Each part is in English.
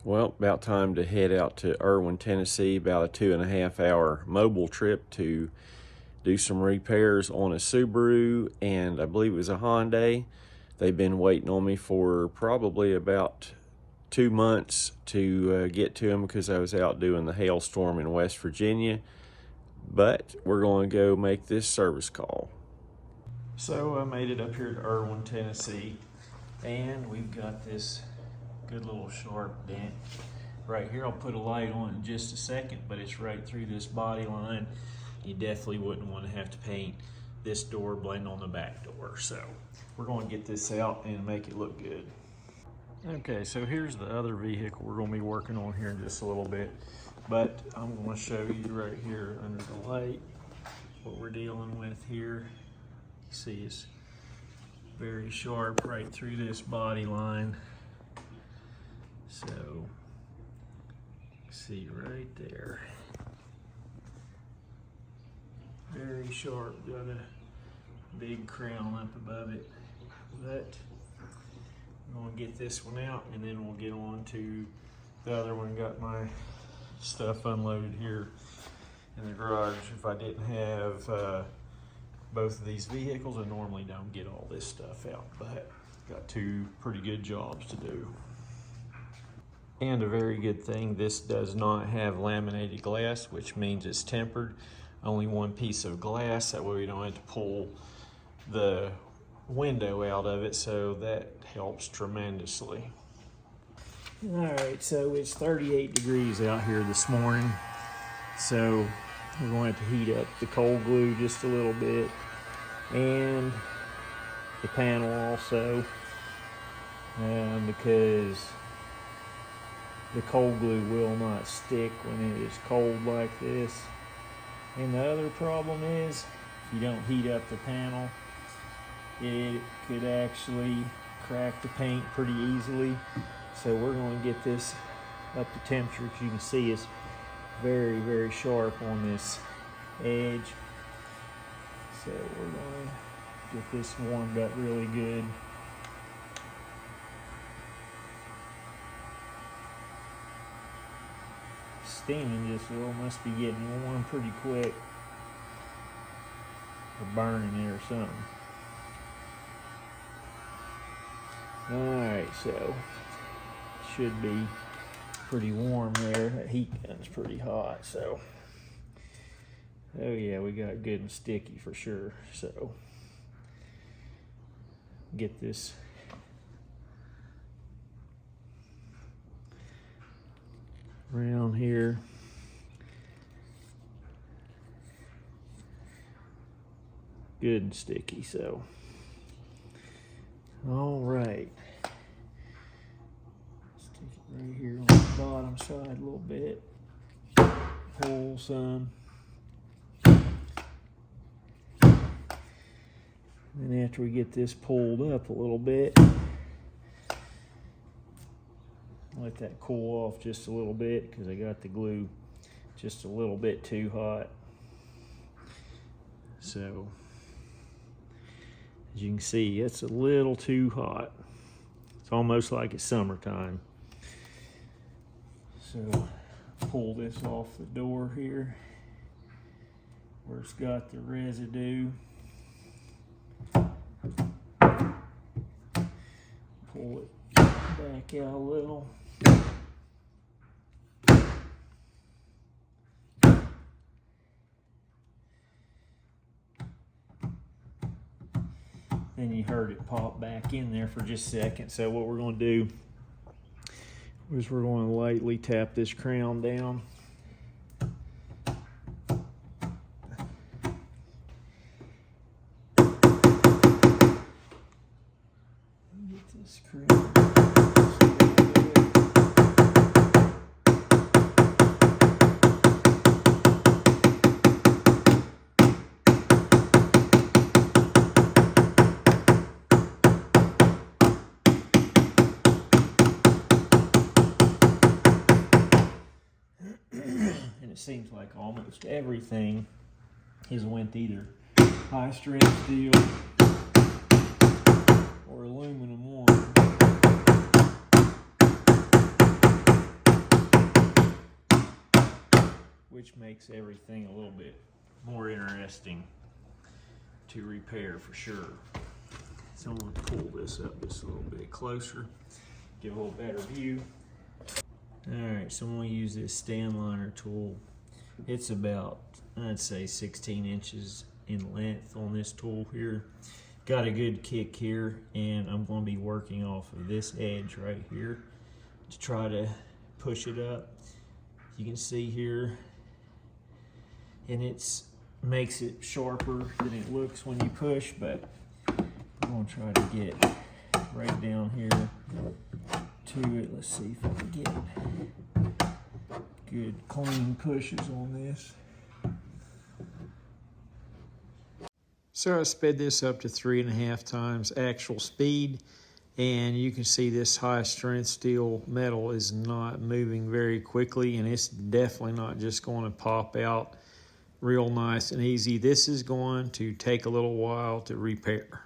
Well, about time to head out to Irwin, Tennessee, about a 2.5 hour mobile trip to do some repairs on a Subaru, and I believe it was a Hyundai. They've been waiting on me for probably about 2 months to get to them because I was out doing the hailstorm in West Virginia. But we're going to go make this service call. So I made it up here to Irwin, Tennessee, and we've got this good little sharp dent right here. I'll put a light on in just a second, but it's right through this body line. You definitely wouldn't want to have to paint this door blend on the back door. So we're going to get this out and make it look good. Okay, so here's the other vehicle we're going to be working on here in just a little bit, but I'm going to show you right here under the light what we're dealing with here. You see it's very sharp right through this body line. So, see right there. Very sharp, got a big crown up above it. But I'm gonna get this one out and then we'll get on to the other one. Got my stuff unloaded here in the garage. If I didn't have both of these vehicles, I normally don't get all this stuff out, but got two pretty good jobs to do. And a very good thing, this does not have laminated glass, which means it's tempered. Only one piece of glass, that way we don't have to pull the window out of it, so that helps tremendously. All right, so it's 38 degrees out here this morning, so we're going to have to heat up the cold glue just a little bit, and the panel also, because the cold glue will not stick when it is cold like this. And the other problem is, if you don't heat up the panel, it could actually crack the paint pretty easily. So we're going to get this up to temperature. As you can see, it's very, very sharp on this edge. So we're going to get this warmed up really good. Steaming just a little, must be getting warm pretty quick, or burning it or something. Alright, so should be pretty warm there. That heat gun's pretty hot, so oh yeah, we got good and sticky for sure. So get this around here. Good and sticky, so all right. Stick it right here on the bottom side a little bit. Pull some. And after we get this pulled up a little bit, let that cool off just a little bit because I got the glue just a little bit too hot. So as you can see, it's a little too hot. It's almost like it's summertime. So pull this off the door here where it's got the residue. Pull it back out a little. And you heard it pop back in there for just a second. So what we're going to do is we're going to lightly tap this crown down. Get this crown. It seems like almost everything is went either high strength steel or aluminum one. which makes everything a little bit more interesting to repair for sure. So I'm going to pull this up just a little bit closer, give a little better view. Alright, so I'm going to use this stand liner tool. It's about, I'd say, 16 inches in length on this tool here. Got a good kick here, and I'm going to be working off of this edge right here to try to push it up. You can see here, and it makes it sharper than it looks when you push, but I'm going to try to get right down here to it. Let's see if I can get good clean pushes on this. So I sped this up to 3.5 times actual speed, and you can see this high strength steel metal is not moving very quickly, and it's definitely not just going to pop out real nice and easy. This is going to take a little while to repair.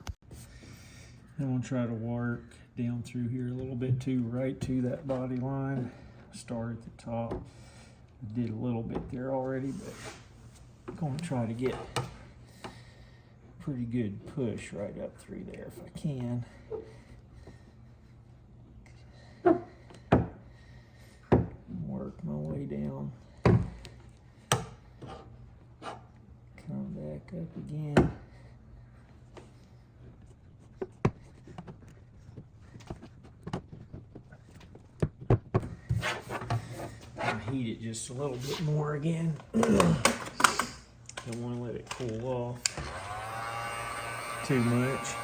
I'm going to try to work down through here a little bit too, right to that body line. Start at the top. I did a little bit there already, but I'm going to try to get pretty good push right up through there if I can. Work my way down. Come back up again. I'll heat it just a little bit more again. Don't want to let it cool off too much.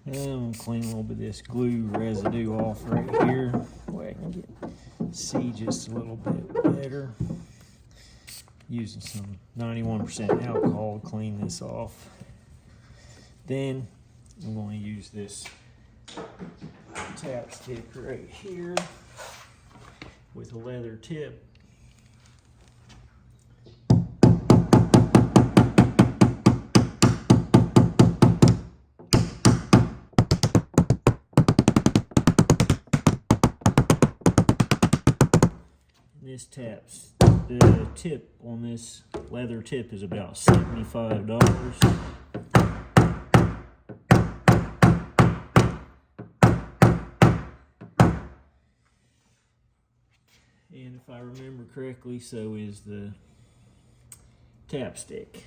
And I'm going to clean a little bit of this glue residue off right here. That way I can see just a little bit better. Using some 91% alcohol to clean this off. Then I'm going to use this tap stick right here with a leather tip. This the tip on this leather tip is about $75. And if I remember correctly, so is the tap stick.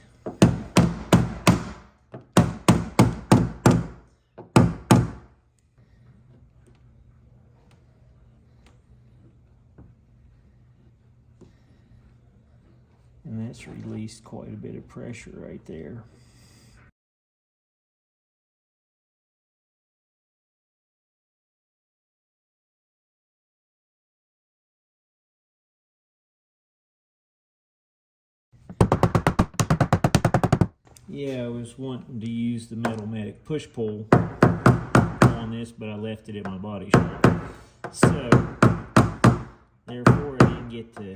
And that's released quite a bit of pressure right there. Yeah, I was wanting to use the Metalmatic push-pull on this, but I left it at my body shop. So, therefore I didn't get to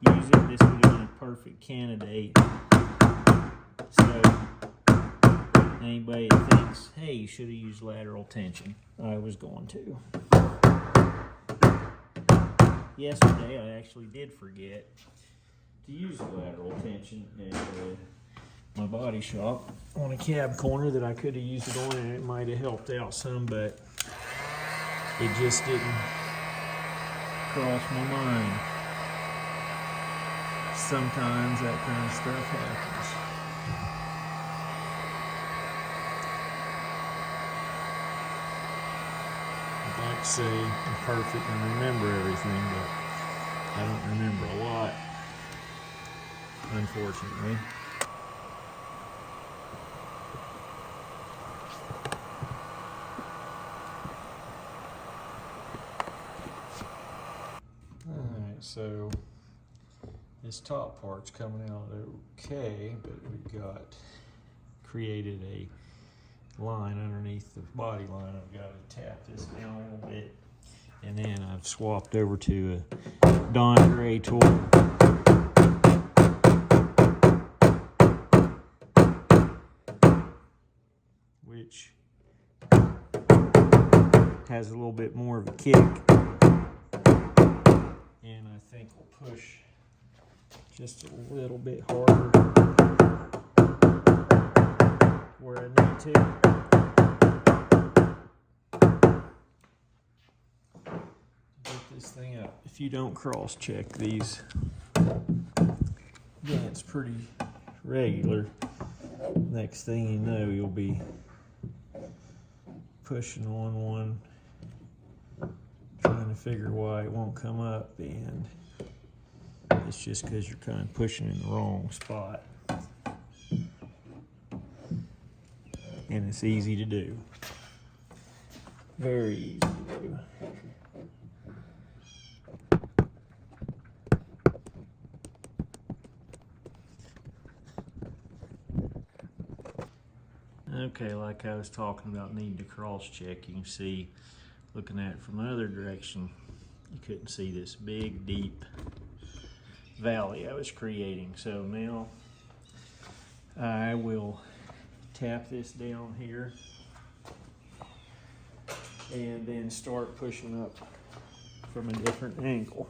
use it. This would have been a perfect candidate. So, anybody that thinks, hey, you should have used lateral tension, I was going to. Yesterday, I actually did forget to use lateral tension at my body shop on a cab corner that I could have used it on, and it might have helped out some, but it just didn't cross my mind. Sometimes that kind of stuff happens. I'd like to say I'm perfect and remember everything, but I don't remember a lot, unfortunately. Alright, so this top part's coming out okay, but we've got created a line underneath the body line. I've got to tap this down a little bit, and then I've swapped over to a Dent gray tool which has a little bit more of a kick, and I think will push just a little bit harder where I need to. Get this thing up. If you don't cross check these dents pretty regular, next thing you know, you'll be pushing on one, trying to figure why it won't come up, and it's just because you're kind of pushing in the wrong spot. And it's easy to do. Very easy to do. Okay, like I was talking about needing to cross check, you can see, looking at it from the other direction, you couldn't see this big, deep valley I was creating. So now I will tap this down here and then start pushing up from a different angle.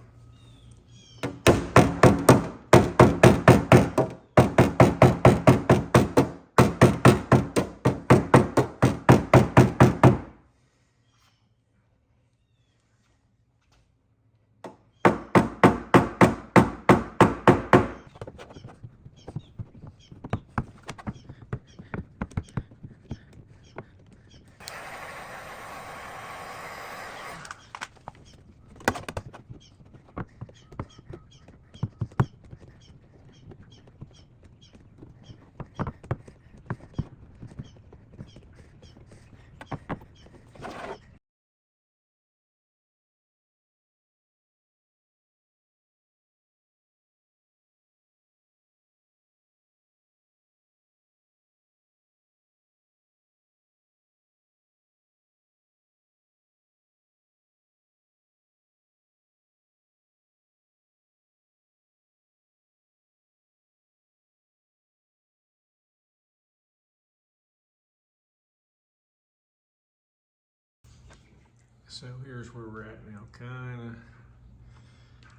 So here's where we're at now, kind of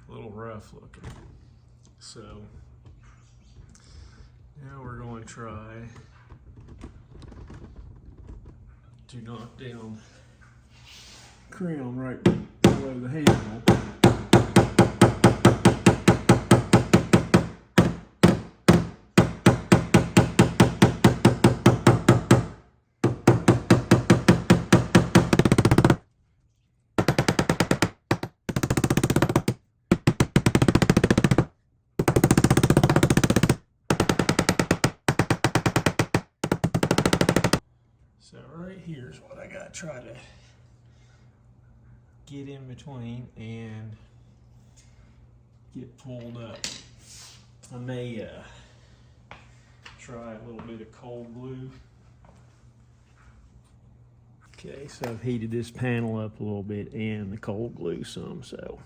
a little rough looking. So now we're going to try to knock down crown right below the handle. So right here's what I gotta try to get in between and get pulled up. I may try a little bit of cold glue. Okay, so I've heated this panel up a little bit and the cold glue some, so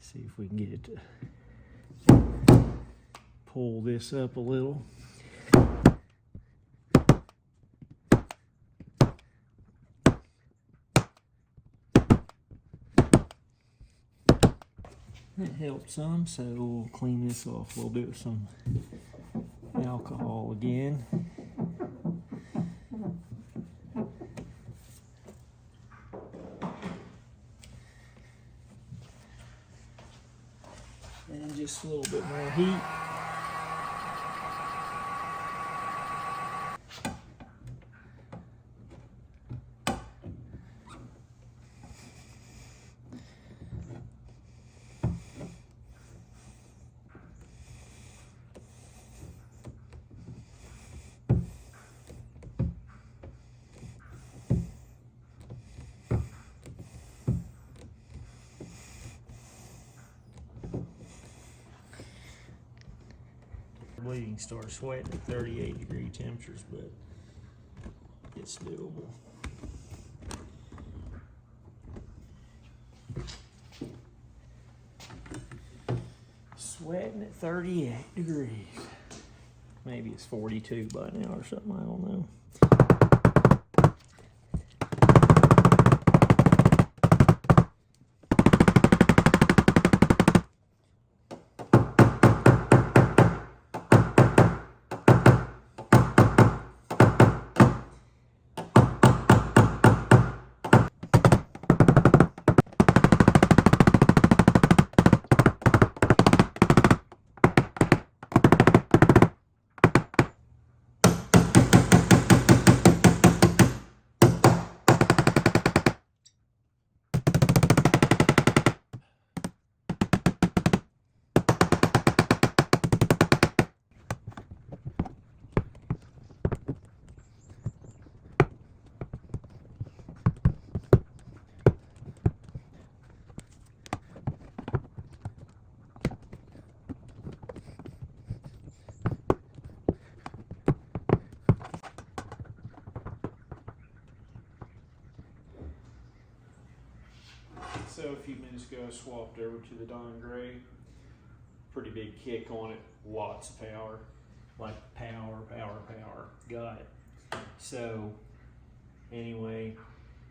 see if we can get it to pull this up a little. That helped some, so we'll clean this off a little bit with some alcohol again. And just a little bit more heat. Bleeding starts sweating at 38-degree temperatures, but it's doable. Sweating at 38 degrees. Maybe it's 42 by now or something, I don't know. So a few minutes ago I swapped over to the Dawn Gray. Pretty big kick on it, lots of power. Like power. Got it. So anyway,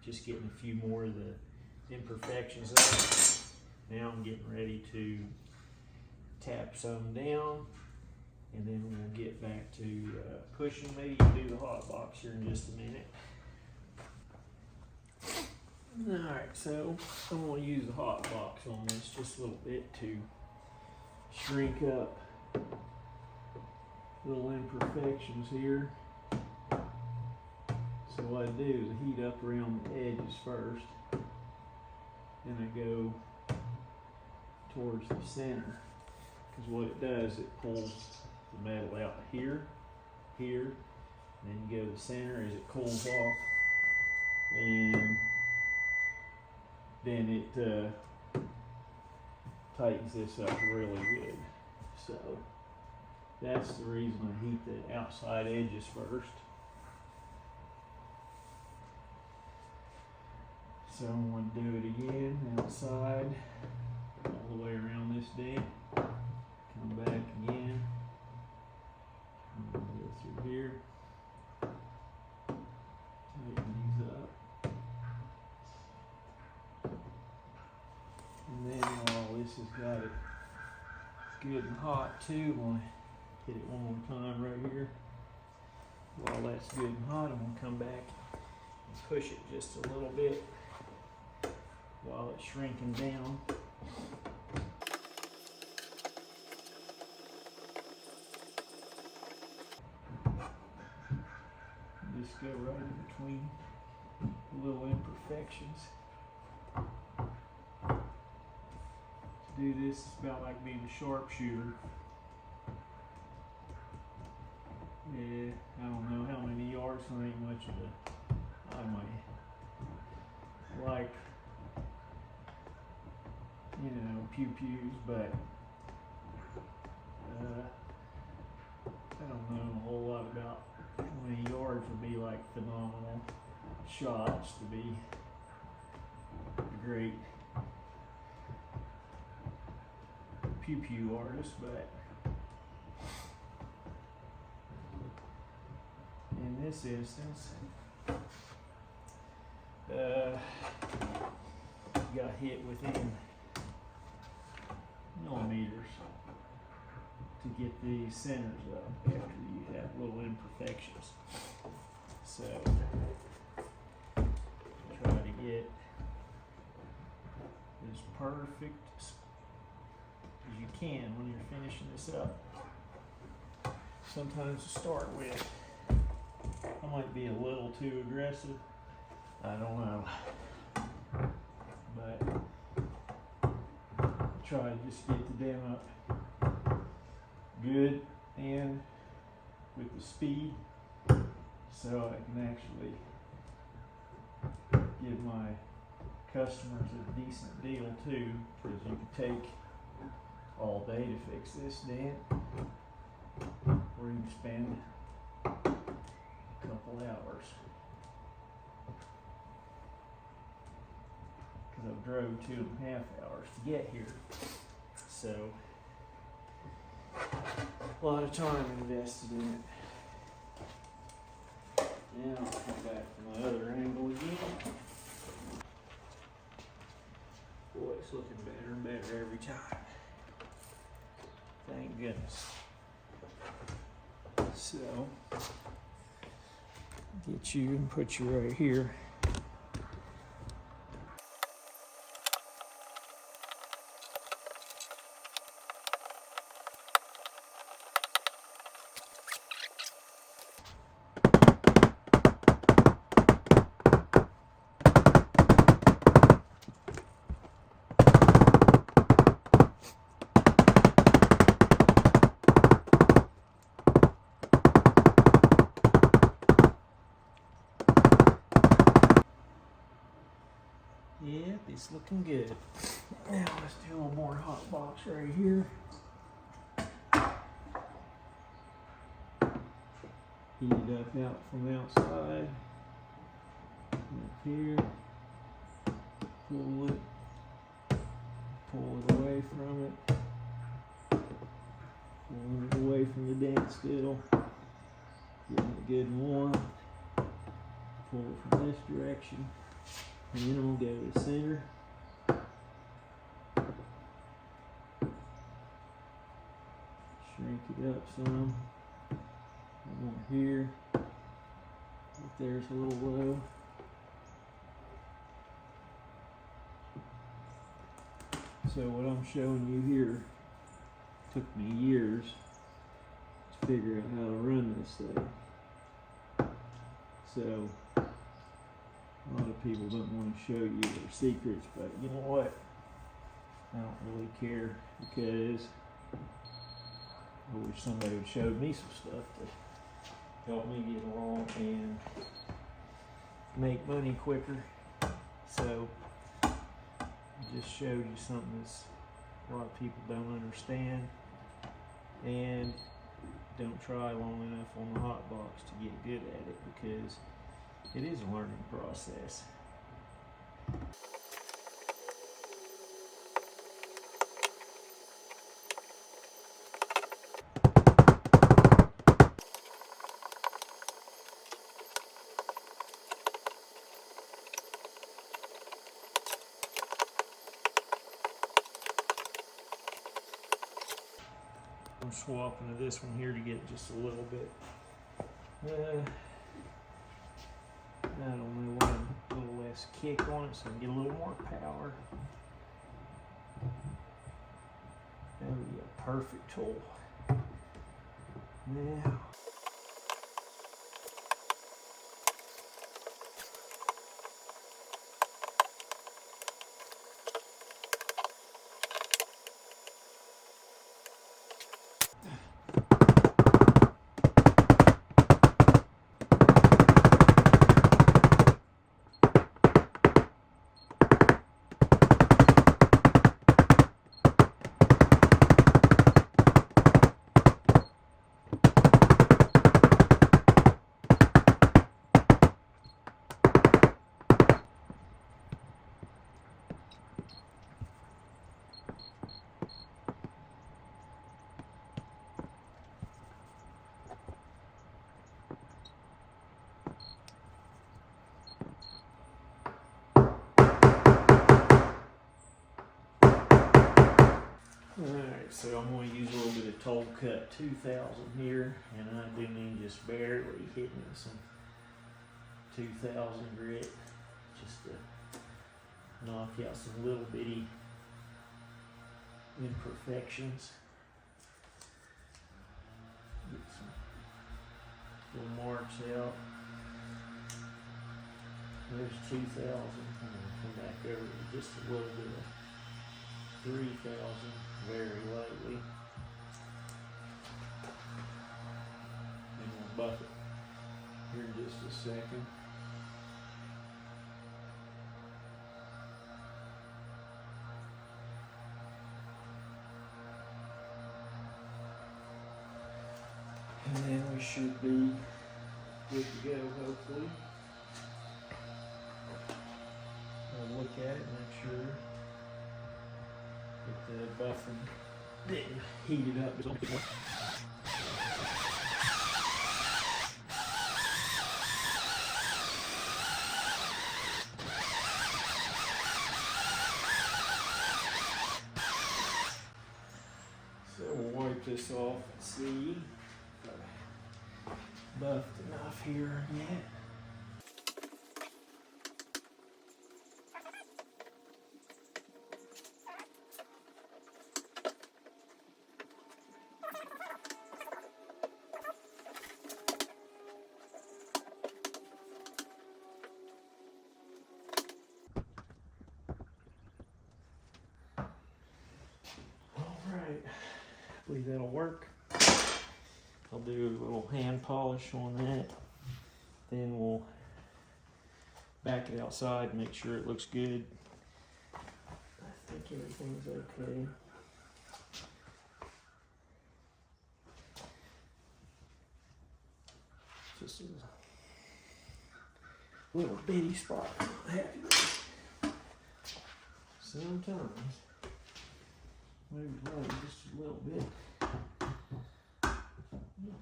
just getting a few more of the imperfections up. Now I'm getting ready to tap some down, and then we'll get back to pushing. Maybe do the hot box here in just a minute. Alright, so I'm going to use the hot box on this just a little bit to shrink up little imperfections here. So what I do is I heat up around the edges first, and I go towards the center, because what it does, it pulls the metal out here, and then you go to the center as it cools off, and then it tightens this up really good. So that's the reason I heat the outside edges first. So I'm going to do it again, outside, all the way around this dent. Come back again. I'm going to go through here. Tighten these up. And then while this has got it good and hot too, I'm going to hit it one more time right here. While that's good and hot, I'm going to come back and push it just a little bit while it's shrinking down. Just go right in between the little imperfections. To do this, it's about like being a sharpshooter. Yeah, I don't know how many yards, so ain't much of a, I might like, you know, pew-pews, but I don't know a whole lot about how many yards would be like phenomenal shots to be a great pew-pew artist, but in this instance, got hit within millimeters to get the centers up after you have little imperfections. So try to get as perfect as you can when you're finishing this up. Sometimes to start with, I might be a little too aggressive, I don't know, but try to just get the dent up good and with the speed, so I can actually give my customers a decent deal too, because you can take all day to fix this dent, or you can spend a couple hours. Because I've drove 2.5 hours to get here. So a lot of time invested in it. Now I'll come back from my other angle again. Boy, it's looking better and better every time. Thank goodness. So, get you and put you right here. Yep, it's looking good. Now let's do a little more hot box right here. Heat it up out from outside. Up here. Pull it. Pull it away from it. Pulling it away from the dent still. Getting it good and warm. Pull it from this direction. And then we'll go to the center. Shrink it up some. One more here. Right there's a little low. So what I'm showing you here took me years to figure out how to run this thing. So a lot of people don't want to show you their secrets, but you know what? I don't really care because I wish somebody would show me some stuff to help me get along and make money quicker. So I just showed you something that's a lot of people don't understand and don't try long enough on the hot box to get good at it because it is a learning process. I'm swapping to this one here to get just a little bit. I don't know, a little less kick on it so I can get a little more power. That would be a perfect tool. Now, alright, so I'm going to use a little bit of Toll Cut 2000 here, and I do mean just barely hitting it some 2000 grit, just to knock out some little bitty imperfections. Get some little marks out. There's 2000. I'm going to come back over to just a little bit of 3000 very lightly. And we'll buff it here in just a second. And then we should be good to go, hopefully. I'll look at it, make sure that the buffing didn't heat it up. scrape this off and see if I buffed enough here yet. Alright, I believe that'll work. I'll do a little hand polish on that. Then we'll back it outside and make sure it looks good. I think everything's okay. Just a little bitty spot I'm happy with. Sometimes maybe just a little bit.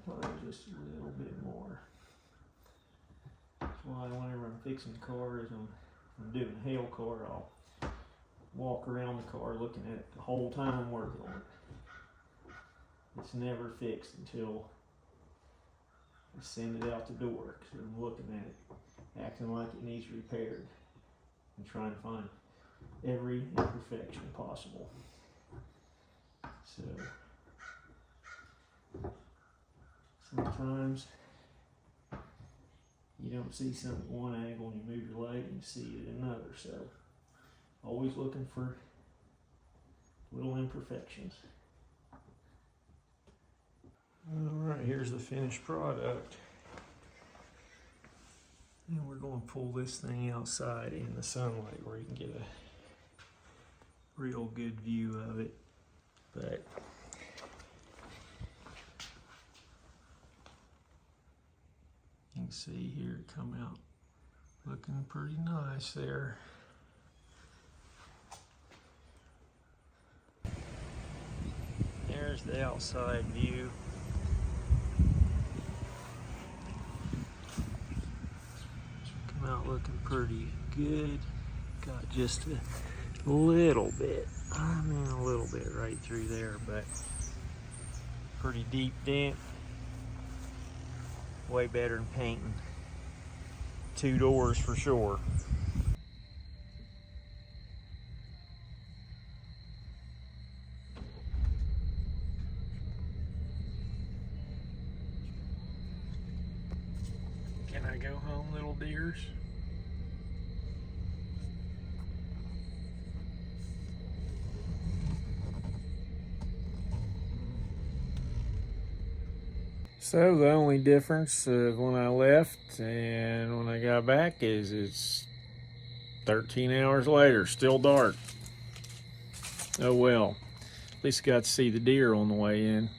Probably just a little bit more. That's why whenever I'm fixing cars, I'm doing a hail car, I'll walk around the car looking at it the whole time I'm working on it. It's never fixed until I send it out the door, because I'm looking at it, acting like it needs repaired, and trying to find every imperfection possible. So sometimes you don't see something at one angle and you move your leg and you see it at another. So always looking for little imperfections. Alright, here's the finished product. And we're going to pull this thing outside in the sunlight where you can get a real good view of it. But you can see here it come out looking pretty nice there. There's the outside view. Come out looking pretty good. Got just a little bit, a little bit right through there, but pretty deep dent. Way better than painting 2 doors for sure. Can I go home, little dears? So the only difference of when I left and when I got back is it's 13 hours later, still dark. Oh well, at least got to see the deer on the way in.